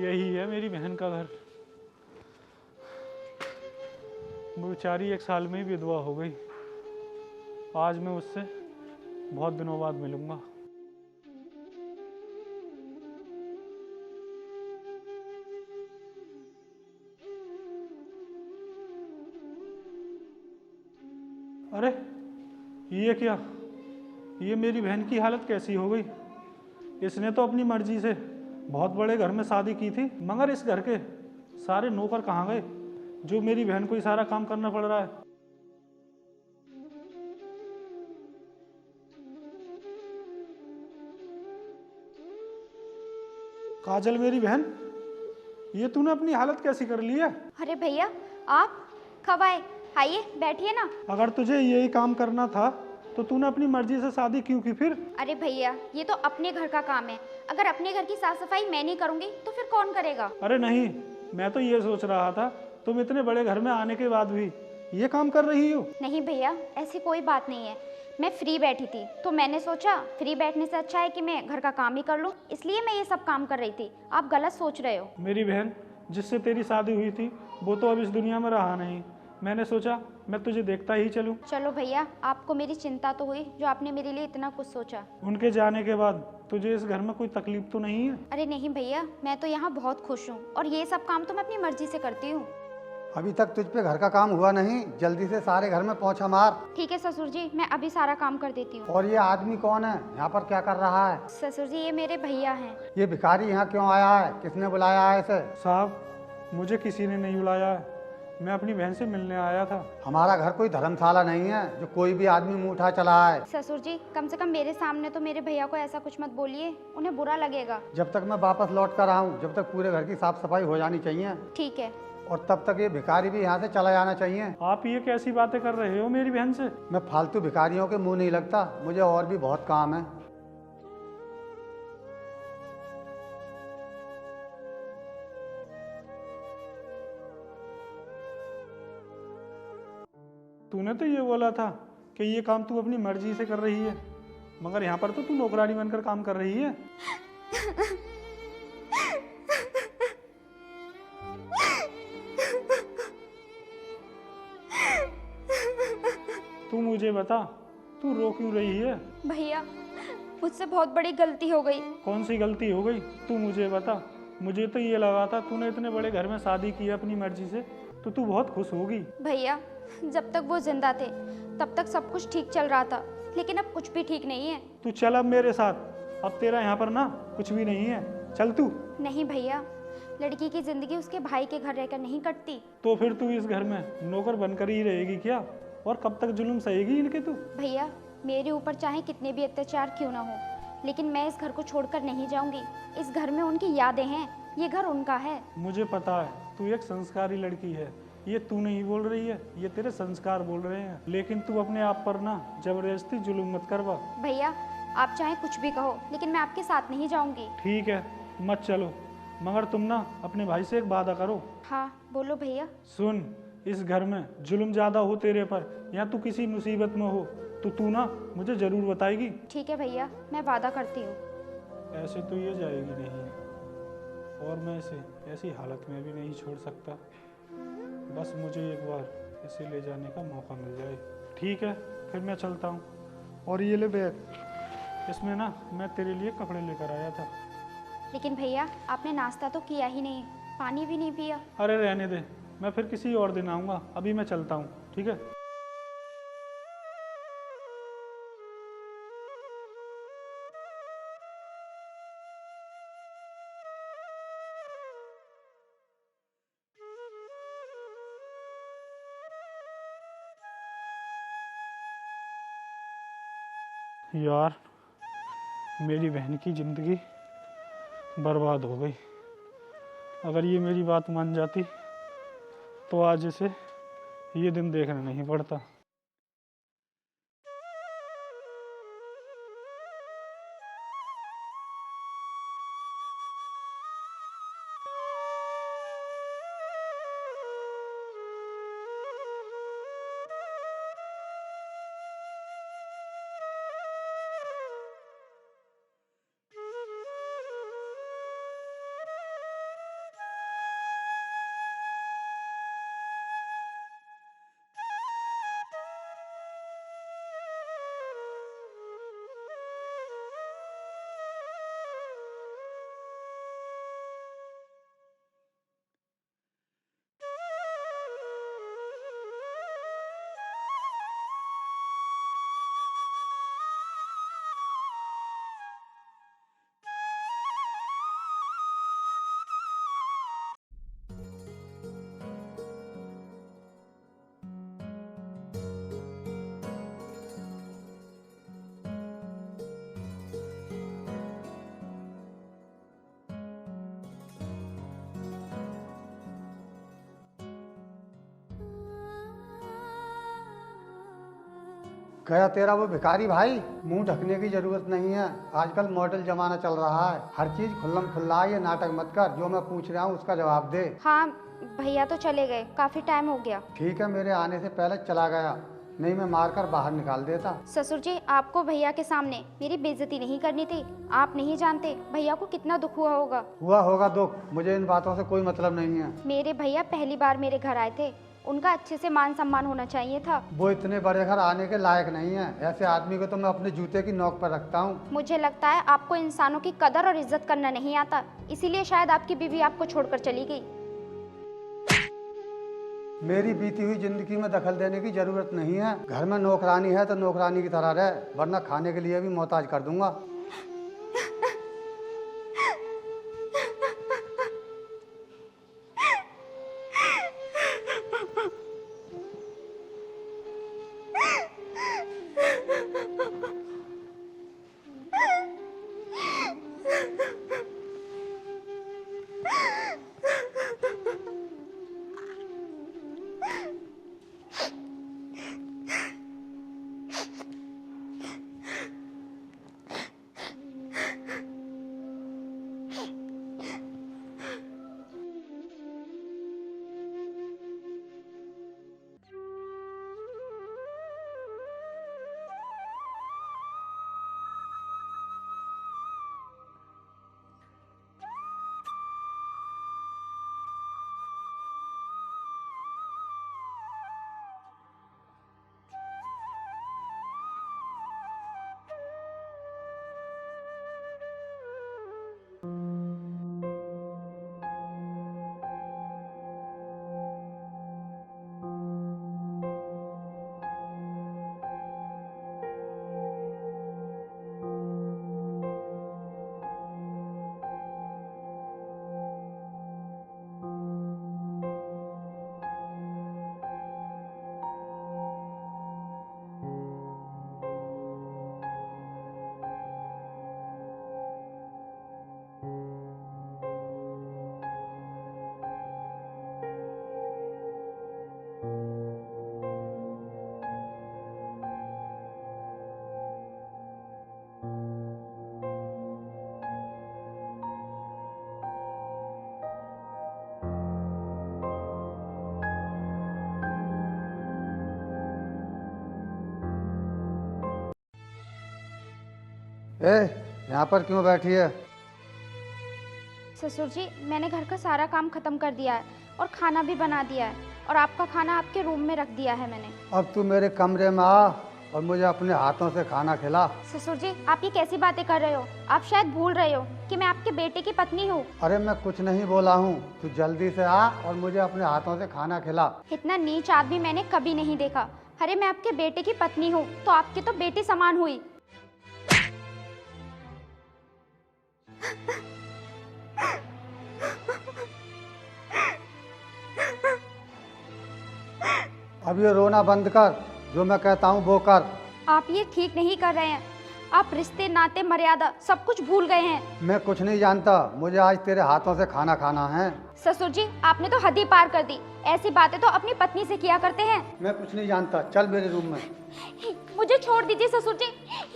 यही है मेरी बहन का घर। वो बेचारी 1 साल में ही विधवा हो गई। आज मैं उससे बहुत दिनों बाद मिलूंगा। अरे ये क्या, ये मेरी बहन की हालत कैसी हो गई। इसने तो अपनी मर्जी से बहुत बड़े घर में शादी की थी, मगर इस घर के सारे नौकर कहाँ गए जो मेरी बहन को ही सारा काम करना पड़ रहा है। काजल मेरी बहन, ये तूने अपनी हालत कैसी कर ली है। अरे भैया, आप कब आए? आइए बैठिए ना। अगर तुझे यही काम करना था तो तूने अपनी मर्जी से शादी क्यों की फिर। अरे भैया, ये तो अपने घर का काम है। अगर अपने घर की साफ सफाई मैं नहीं करूंगी तो फिर कौन करेगा? अरे नहीं, मैं तो ये सोच रहा था तुम इतने बड़े घर में आने के बाद भी ये काम कर रही हो। नहीं भैया, ऐसी कोई बात नहीं है। मैं फ्री बैठी थी तो मैंने सोचा फ्री बैठने से अच्छा है कि मैं घर का काम ही कर लूं, इसलिए मैं ये सब काम कर रही थी। आप गलत सोच रहे हो। मेरी बहन, जिससे तेरी शादी हुई थी वो तो अब इस दुनिया में रहा नहीं। मैंने सोचा मैं तुझे देखता ही चलूं। चलो भैया, आपको मेरी चिंता तो हुई जो आपने मेरे लिए इतना कुछ सोचा। उनके जाने के बाद तुझे इस घर में कोई तकलीफ तो नहीं है। अरे नहीं भैया, मैं तो यहाँ बहुत खुश हूँ और ये सब काम तो मैं अपनी मर्जी से करती हूँ। अभी तक तुझ पे घर का काम हुआ नहीं, जल्दी से सारे घर में पोंछा मार। ठीक है ससुर जी, मैं अभी सारा काम कर देती हूँ। और ये आदमी कौन है, यहाँ पर क्या कर रहा है? ससुर जी, ये मेरे भैया हैं। ये भिखारी यहाँ क्यों आया है, किसने बुलाया है इसे? साहब, मुझे किसी ने नहीं बुलाया है, मैं अपनी बहन से मिलने आया था। हमारा घर कोई धर्मशाला नहीं है जो कोई भी आदमी मुंह उठा चला है। ससुर जी, कम से कम मेरे सामने तो मेरे भैया को ऐसा कुछ मत बोलिए, उन्हें बुरा लगेगा। जब तक मैं वापस लौट कर आऊँ, जब तक पूरे घर की साफ सफाई हो जानी चाहिए, ठीक है। और तब तक ये भिखारी भी यहाँ से चला जाना चाहिए। आप ये कैसी बातें कर रहे हो मेरी बहन से। मैं फालतू भिखारियों के मुंह नहीं लगता, मुझे और भी बहुत काम है। तूने तो ये बोला था कि ये काम तू अपनी मर्जी से कर रही है, मगर यहाँ पर तो तू नौकरानी बनकर काम कर रही है। तू मुझे बता, तू रो क्यों रही है। भैया, मुझसे बहुत बड़ी गलती हो गई। कौन सी गलती हो गई, तू मुझे बता। मुझे तो ये लगा था तूने इतने बड़े घर में शादी की है अपनी मर्जी से तो तू बहुत खुश होगी। भैया, जब तक वो जिंदा थे तब तक सब कुछ ठीक चल रहा था, लेकिन अब कुछ भी ठीक नहीं है। तू चल अब मेरे साथ, अब तेरा यहाँ पर ना कुछ भी नहीं है, चल तू। नहीं भैया, लड़की की जिंदगी उसके भाई के घर रहकर नहीं कटती। तो फिर तू इस घर में नौकर बनकर ही रहेगी क्या, और कब तक जुल्म सहेगी इनके तू। भैया, मेरे ऊपर चाहे कितने भी अत्याचार क्यों ना हो, लेकिन मैं इस घर को छोड़कर नहीं जाऊंगी। इस घर में उनकी यादें हैं, ये घर उनका है। मुझे पता है तू एक संस्कारी लड़की है, ये तू नहीं बोल रही है, ये तेरे संस्कार बोल रहे हैं, लेकिन तू अपने आप पर ना जबरदस्ती जुल्म मत करवा। भैया, आप चाहे कुछ भी कहो, लेकिन मैं आपके साथ नहीं जाऊंगी। ठीक है, मत चलो, मगर तुम ना अपने भाई से एक वादा करो। हाँ बोलो भैया। सुन, इस घर में जुल्म ज्यादा हो तेरे पर या तू किसी मुसीबत में हो तो तू ना मुझे जरूर बताएगी। ठीक है भैया, मैं वादा करती हूँ। ऐसे तो ये जाएगी नहीं, और मैं इसे ऐसी हालत में भी नहीं छोड़ सकता। बस मुझे एक बार इसे ले जाने का मौका मिल जाए। ठीक है, फिर मैं चलता हूँ। और ये ले बैग, इसमें ना मैं तेरे लिए कपड़े लेकर आया था। लेकिन भैया, आपने नाश्ता तो किया ही नहीं, पानी भी नहीं पिया। अरे रहने दे, मैं फिर किसी और दिन आऊँगा, अभी मैं चलता हूँ। ठीक है। यार, मेरी बहन की ज़िंदगी बर्बाद हो गई। अगर ये मेरी बात मान जाती तो आज इसे ये दिन देखना नहीं पड़ता। गया तेरा वो भिखारी भाई। मुंह ढकने की जरूरत नहीं है, आजकल मॉडल जमाना चल रहा है, हर चीज खुल्लम खुल्ला है। ये नाटक मत कर, जो मैं पूछ रहा हूँ उसका जवाब दे। हाँ भैया तो चले गए, काफ़ी टाइम हो गया। ठीक है, मेरे आने से पहले चला गया, नहीं मैं मारकर बाहर निकाल देता। ससुर जी, आपको भैया के सामने मेरी बेइज्जती नहीं करनी थी। आप नहीं जानते भैया को कितना दुख हुआ होगा। हुआ होगा दुख, मुझे इन बातों से कोई मतलब नहीं है। मेरे भैया पहली बार मेरे घर आए थे, उनका अच्छे से मान सम्मान होना चाहिए था। वो इतने बड़े घर आने के लायक नहीं है, ऐसे आदमी को तो मैं अपने जूते की नोक पर रखता हूँ। मुझे लगता है आपको इंसानों की कदर और इज्जत करना नहीं आता, इसीलिए शायद आपकी बीवी आपको छोड़कर चली गई। मेरी बीती हुई जिंदगी में दखल देने की जरूरत नहीं है। घर में नौकरानी है तो नौकरानी की तरह रह, वरना खाने के लिए भी मोहताज कर दूंगा। ए, यहाँ पर क्यों बैठी है? ससुर जी, मैंने घर का सारा काम खत्म कर दिया है और खाना भी बना दिया है, और आपका खाना आपके रूम में रख दिया है मैंने। अब तू मेरे कमरे में आ और मुझे अपने हाथों से खाना खिला। ससुर जी, आप ये कैसी बातें कर रहे हो? आप शायद भूल रहे हो कि मैं आपके बेटे की पत्नी हूँ। अरे मैं कुछ नहीं बोला हूँ, तू जल्दी से आ और मुझे अपने हाथों से खाना खिला। इतना नीच आदमी मैंने कभी नहीं देखा। अरे मैं आपके बेटे की पत्नी हूँ तो आपकी तो बेटी समान हुई। अब ये रोना बंद कर, जो मैं कहता हूँ वो कर। आप ये ठीक नहीं कर रहे हैं। आप रिश्ते नाते मर्यादा सब कुछ भूल गए हैं। मैं कुछ नहीं जानता, मुझे आज तेरे हाथों से खाना खाना है। ससुर जी, आपने तो हद ही पार कर दी। ऐसी बातें तो अपनी पत्नी से किया करते हैं। मैं कुछ नहीं जानता, चल मेरे रूम में। मुझे छोड़ दीजिए ससुर जी,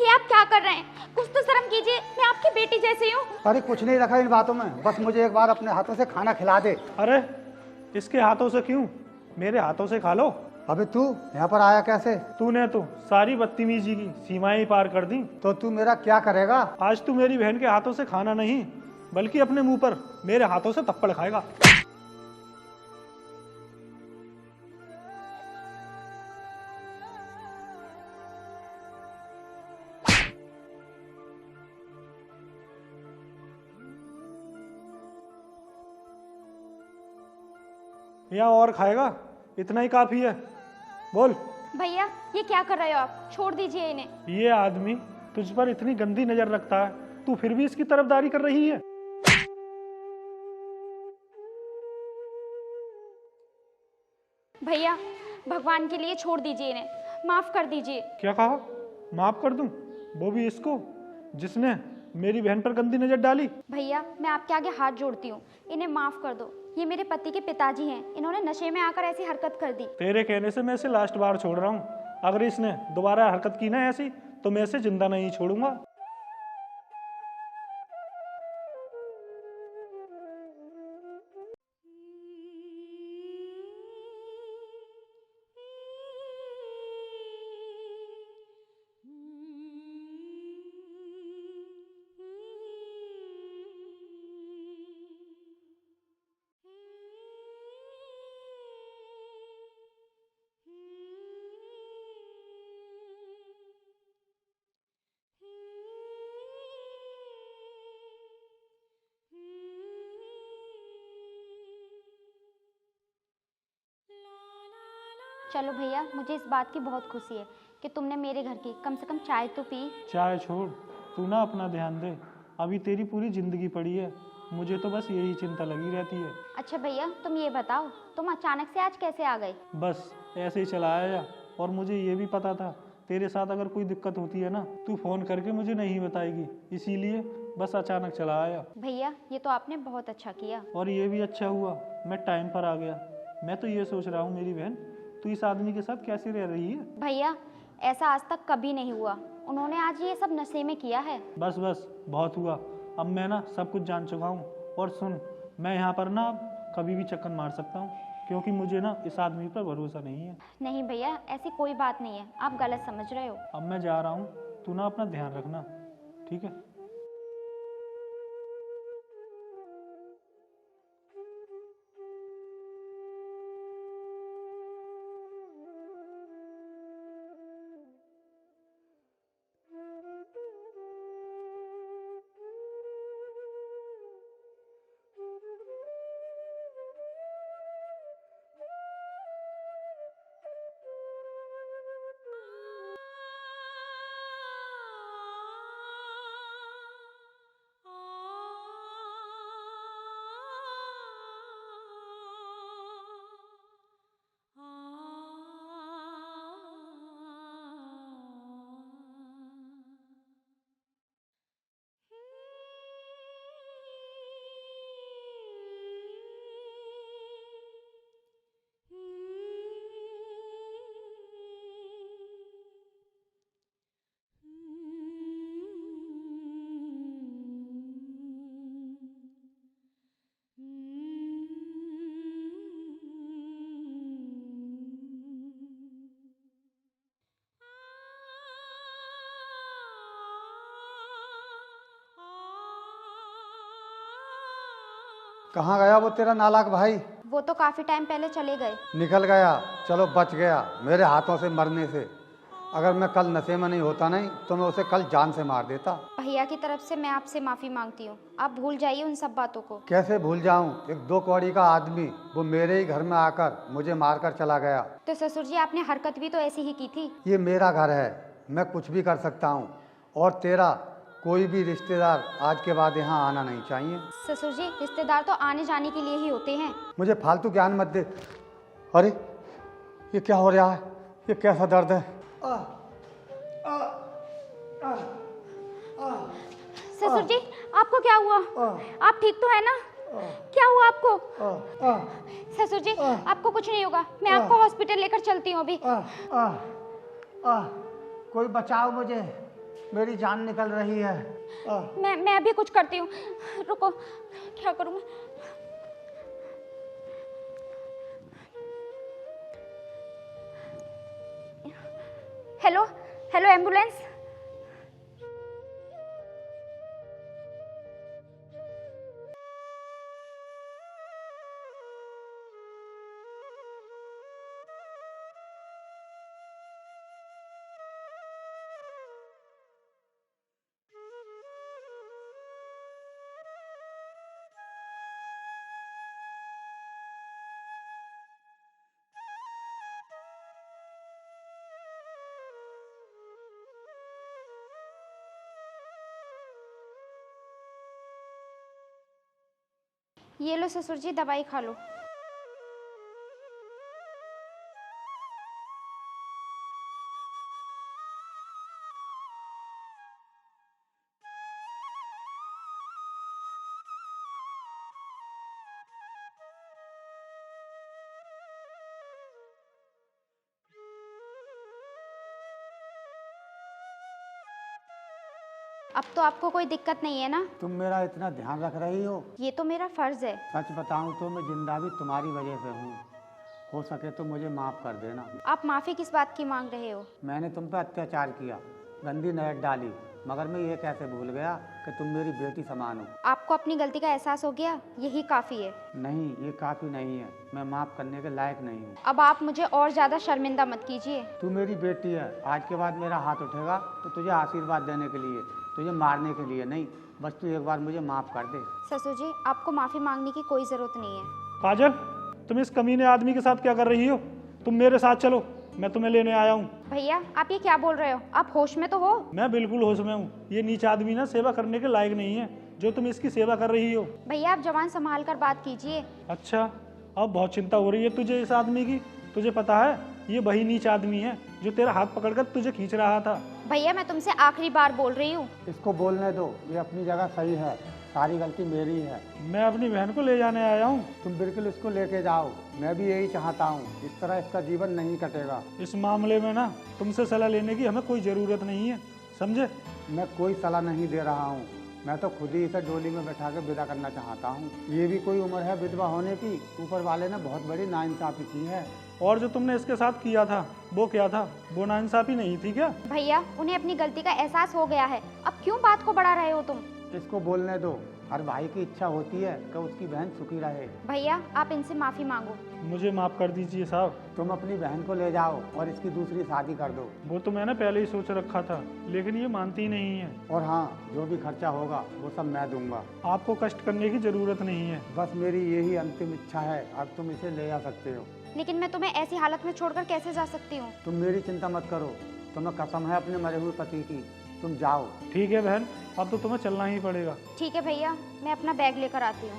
ये आप क्या कर रहे हैं? कुछ तो शर्म कीजिए, मैं आपकी बेटी जैसी हूँ। अरे कुछ नहीं रखा इन बातों में, बस मुझे एक बार अपने हाथों से खाना खिला दे। अरे इसके हाथों से क्यों, मेरे हाथों से खा लो। अबे तू यहाँ पर आया कैसे? तूने तो सारी बदतमीजी की सीमाएं ही पार कर दी। तो तू मेरा क्या करेगा? आज तू मेरी बहन के हाथों से खाना नहीं बल्कि अपने मुंह पर मेरे हाथों से थप्पड़ खाएगा। या और खाएगा? इतना ही काफी है, बोल। भैया, ये क्या कर रहे हो आप? छोड़ दीजिए इन्हें। ये आदमी तुझ पर इतनी गंदी नजर रखता है, तू फिर भी इसकी तरफदारी कर रही है। भैया, भगवान के लिए छोड़ दीजिए इन्हें, माफ कर दीजिए। क्या कहा? माफ कर दूं? वो भी इसको जिसने मेरी बहन पर गंदी नजर डाली? भैया, मैं आपके आगे हाथ जोड़ती हूँ, इन्हें माफ कर दो। ये मेरे पति के पिताजी हैं, इन्होंने नशे में आकर ऐसी हरकत कर दी। तेरे कहने से मैं इसे लास्ट बार छोड़ रहा हूँ, अगर इसने दोबारा हरकत की ना ऐसी तो मैं इसे जिंदा नहीं छोड़ूंगा। चलो भैया, मुझे इस बात की बहुत खुशी है कि तुमने मेरे घर की कम से कम चाय तो पी। चाय छोड़, तू ना अपना ध्यान दे, अभी तेरी पूरी जिंदगी पड़ी है, मुझे तो बस यही चिंता लगी रहती है। अच्छा भैया, तुम ये बताओ, तुम अचानक से आज कैसे आ गए? बस ऐसे ही चला आया, और मुझे ये भी पता था तेरे साथ अगर कोई दिक्कत होती है ना तू फोन करके मुझे नहीं बताएगी, इसीलिए बस अचानक चला आया। भैया, ये तो आपने बहुत अच्छा किया। और ये भी अच्छा हुआ मैं टाइम पर आ गया। मैं तो ये सोच रहा हूँ मेरी बहन, तू इस आदमी के साथ कैसे रह रही है? भैया, ऐसा आज तक कभी नहीं हुआ, उन्होंने आज ये सब नशे में किया है। बस बस बहुत हुआ, अब मैं ना सब कुछ जान चुका हूँ। और सुन, मैं यहाँ पर ना कभी भी चक्कर मार सकता हूँ, क्योंकि मुझे ना इस आदमी पर भरोसा नहीं है। नहीं भैया, ऐसी कोई बात नहीं है, आप गलत समझ रहे हो। अब मैं जा रहा हूँ, तू ना अपना ध्यान रखना, ठीक है? कहाँ गया वो तेरा नालायक भाई? वो तो काफी टाइम पहले चले गए। निकल गया, चलो बच गया मेरे हाथों से मरने से। अगर मैं कल नशे में नहीं होता नहीं तो मैं उसे कल जान से मार देता। भैया की तरफ से मैं आपसे माफी मांगती हूँ, आप भूल जाइए उन सब बातों को। कैसे भूल जाऊं? एक 2 कौड़ी का आदमी वो मेरे ही घर में आकर मुझे मारकर चला गया। तो ससुर जी, आपने हरकत भी तो ऐसी ही की थी। ये मेरा घर है, मैं कुछ भी कर सकता हूँ, और तेरा कोई भी रिश्तेदार आज के बाद यहाँ आना नहीं चाहिए। ससुर जी, रिश्तेदार तो आने जाने के लिए ही होते हैं। मुझे फालतू ज्ञान मत दे। अरे ये क्या हो रहा है? ये कैसा दर्द है? ससुर जी, आपको क्या हुआ? आप ठीक तो है ना? क्या हुआ आपको? ससुर जी, आपको कुछ नहीं होगा, मैं आपको हॉस्पिटल लेकर चलती हूँ अभी। कोई बचाओ मुझे, मेरी जान निकल रही है। मैं अभी कुछ करती हूँ, रुको, क्या करूँ मैं? Hello hello, ambulance. ये लो ससुर जी, दवाई खा लो। अब तो आपको कोई दिक्कत नहीं है ना? तुम मेरा इतना ध्यान रख रही हो। ये तो मेरा फर्ज है। सच बताऊं तो मैं जिंदा भी तुम्हारी वजह से हूँ। हो सके तो मुझे माफ़ कर देना। आप माफ़ी किस बात की मांग रहे हो? मैंने तुम पर अत्याचार किया, गंदी नहर डाली, मगर मैं ये कैसे भूल गया कि तुम मेरी बेटी समान हो। आपको अपनी गलती का एहसास हो गया, यही काफ़ी है। नहीं, ये काफ़ी नहीं है। मैं माफ़ करने के लायक नहीं हूँ। अब आप मुझे और ज़्यादा शर्मिंदा मत कीजिए। तू मेरी बेटी है। आज के बाद मेरा हाथ उठेगा तो तुझे आशीर्वाद देने के लिए, तुझे मारने के लिए नहीं। बस तू एक बार मुझे माफ़ कर दे। ससुर जी, आपको माफ़ी मांगने की कोई ज़रूरत नहीं है। काजल, तुम इस कमीने आदमी के साथ क्या कर रही हो? तुम मेरे साथ चलो, मैं तुम्हें लेने आया हूँ। भैया, आप ये क्या बोल रहे हो? आप होश में तो हो? मैं बिल्कुल होश में हूँ। ये नीच आदमी ना सेवा करने के लायक नहीं है, जो तुम इसकी सेवा कर रही हो। भैया, आप जबान संभाल कर बात कीजिए। अच्छा, अब बहुत चिंता हो रही है तुझे इस आदमी की। तुझे पता है ये वही नीच आदमी है जो तेरा हाथ पकड़कर तुझे खींच रहा था। भैया, मैं तुमसे आखिरी बार बोल रही हूँ। इसको बोलने दो, ये अपनी जगह सही है। सारी गलती मेरी है। मैं अपनी बहन को ले जाने आया हूँ। तुम बिल्कुल इसको लेके जाओ, मैं भी यही चाहता हूँ। इस तरह इसका जीवन नहीं कटेगा। इस मामले में ना तुमसे सलाह लेने की हमें कोई ज़रूरत नहीं है, समझे? मैं कोई सलाह नहीं दे रहा हूँ। मैं तो खुद ही इसे डोली में बैठा के विदा करना चाहता हूँ। ये भी कोई उम्र है विधवा होने की? ऊपर वाले ने बहुत बड़ी नाइंसाफ़ी की है। और जो तुमने इसके साथ किया था वो क्या था? वो नाइंसाफ़ी नहीं थी क्या? भैया, उन्हें अपनी गलती का एहसास हो गया है। अब क्यों बात को बढ़ा रहे हो तुम? इसको बोलने दो। हर भाई की इच्छा होती है कि उसकी बहन सुखी रहे। भैया, आप इनसे माफ़ी मांगो। मुझे माफ़ कर दीजिए साहब। तुम अपनी बहन को ले जाओ और इसकी दूसरी शादी कर दो। वो तो मैंने पहले ही सोच रखा था, लेकिन ये मानती नहीं है। और हाँ, जो भी खर्चा होगा वो सब मैं दूंगा। आपको कष्ट करने की ज़रूरत नहीं है। बस मेरी यही अंतिम इच्छा है। अब तुम इसे ले जा सकते हो। लेकिन मैं तुम्हें ऐसी हालत में छोड़कर कैसे जा सकती हूँ? तुम मेरी चिंता मत करो। तुम्हें कसम है अपने मरे हुए पति की। तुम जाओ। ठीक है बहन, अब तो तुम्हें चलना ही पड़ेगा। ठीक है भैया, मैं अपना बैग लेकर आती हूँ।